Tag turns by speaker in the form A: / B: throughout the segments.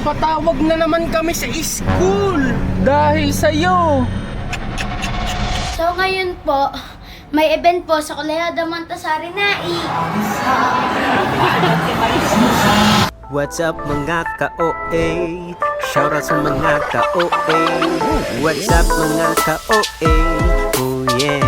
A: Patawag na naman kami sa school dahil sa'yo.
B: So ngayon po, may event po sa Colegio de Montessori Nai.
C: What's up mga ka-OA? Shoutout sa mga ka-OA. What's up mga ka-OA? Oh yeah.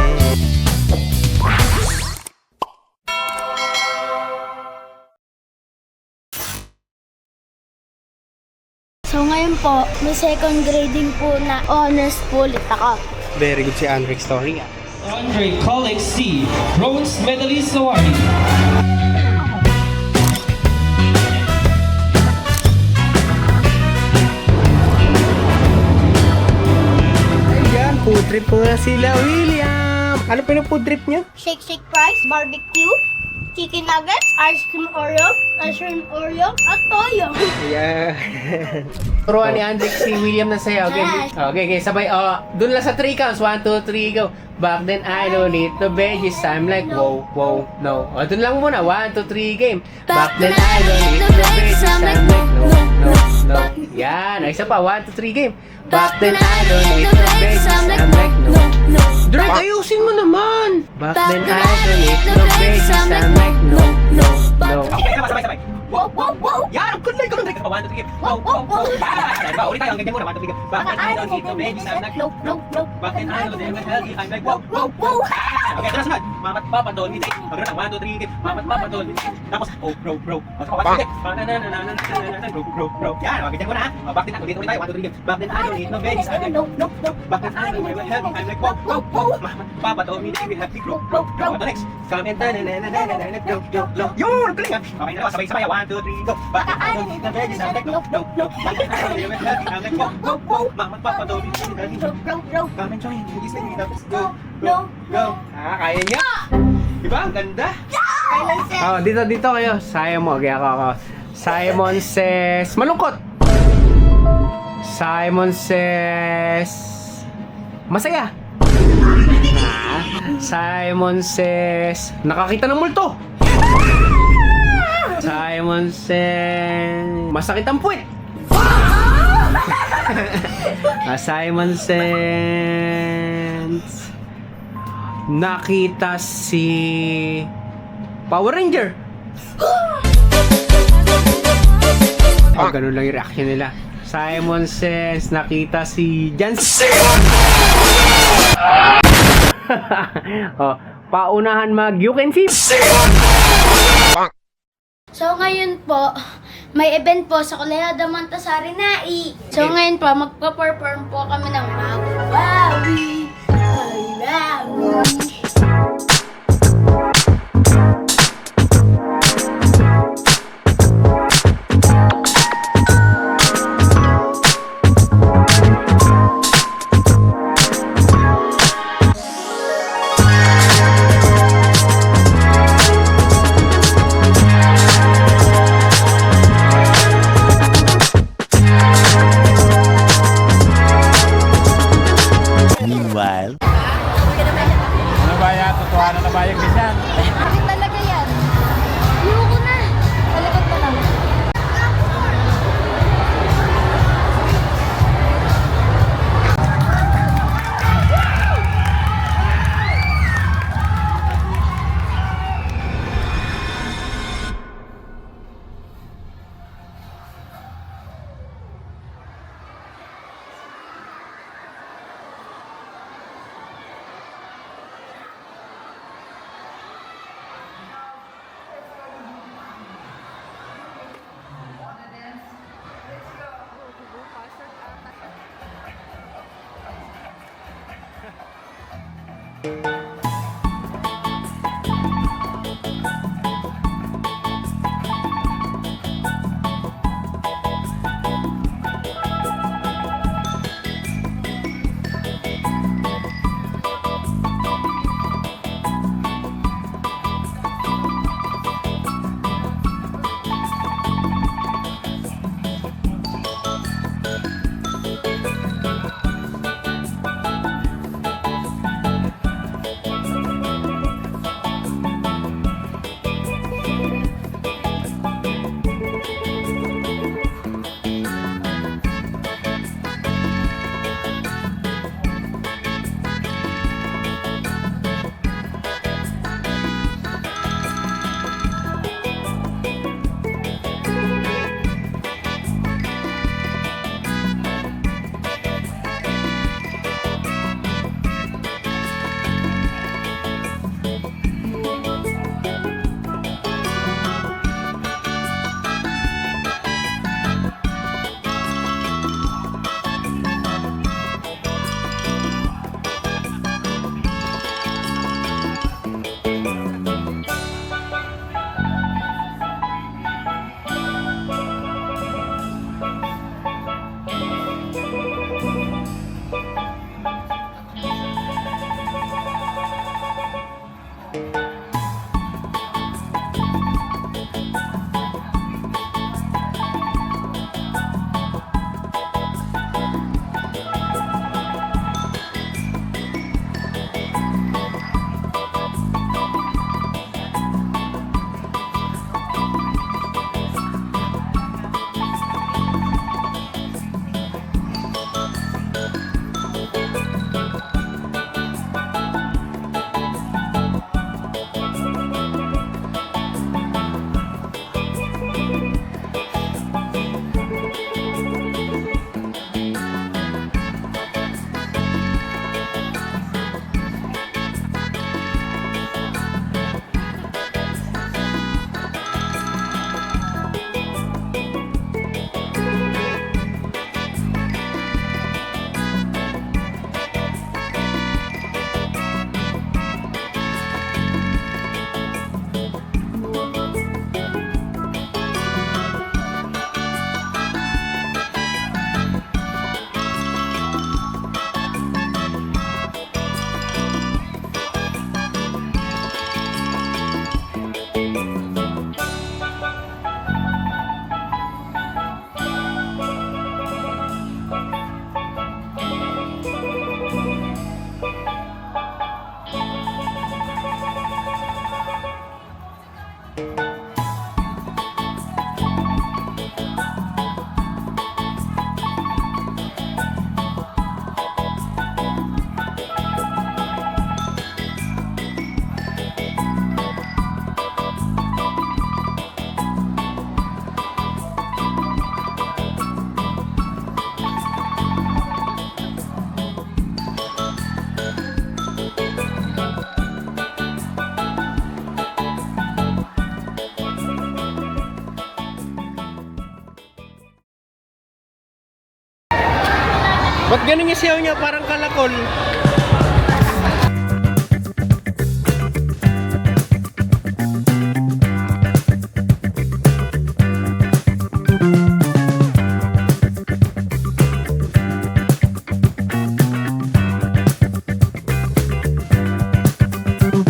B: So ngayon po, may second grading po na honors po ulit ako.
A: Very good si Andrick story.
D: Andre College C, Bronze Medalist Award.
A: Ayan, food trip po na sila, William. Ano pa yung food trip niya?
B: Shake Shake Fries, barbecue, chicken nuggets, ice cream Oreo, at toyo.
A: Yeah. Turuan ni Andrick si William na sa'yo. Okay, okay, sabay. Dun lang sa 3 counts. 1, 2, 3, go. Back then I don't need the veggies. I'm like, whoa, whoa, no. Dun lang muna. 1, 2, 3, game. Back then I don't need the veggies. I'm like, no, no, no. Yan. Isa pa. 1, 2, 3, game. Back then I don't need the veggies. I'm like, no, no. Drake, ayusin mo naman. Back then I don't need the veggies. I'm like, no, no, no.
E: Okay, sabay. Wow, wow, wow! Yan! Ang kunday ko ng Drake! 1, 2, 3, wow, wow, wow! Diba? Ulit tayo, ang ganyan muna. 1, 2, 3, bakit I don't eat the veggies? I'm like, no, no, no! Bakit I don't eat the healthy? I'm like, wow, wow, wow! Okay, ito na sunod. Mamat papa don't eat it. Pagkano ng 1, 2, 3, mamat papa don't eat it. Tapos, oh, bro, bro. Bro. Yan, ganyan ko na ha. Bakit ulit tayo, 1, 2, 3, bakit I don't eat the veggies? I'm like, no, no, no! Bakit I don't eat the healthy? I'm like, wow, wow, wow! Mamat papa don't eat it. We have to grow, grow, grow. The next, comment na. Yun! Galing ha! Okay na, sabay-sabay. 1, 2, 3, go! Bakit I don't eat the veggies? I'm like, no, no, no. Bakit I don't eat the healthy? I'm like, wow, wow, wow. Mama, papa, don't eat the healthy. Come and join me. This way, let's go, go, go.
A: Kaya niya. Diba? Ang ganda.
B: Kailan sir?
A: Dito kayo. Simon. Okay, ako. Simon says, malungkot. Simon says, masaya. Simon says, nakakita ng multo. Simon says, masakit ang puwet. Simon says, nakita si Power Ranger. Ganun lang yung reaction nila. Simon says, nakita si Jansen. Paunahan mag you can see.
B: So ngayon po, may event po sa Colegio de Montessori Nai. So ngayon po, magpa-perform po kami ng Maui Wawi.
C: Meanwhile,
A: Ano ba yan? Tutuhanan na ba yung ganyan?
B: Bakit talaga yan? Ayoko na. Talagot na lang.
A: Ba't ganun yung siyaw niya? Parang kalakol.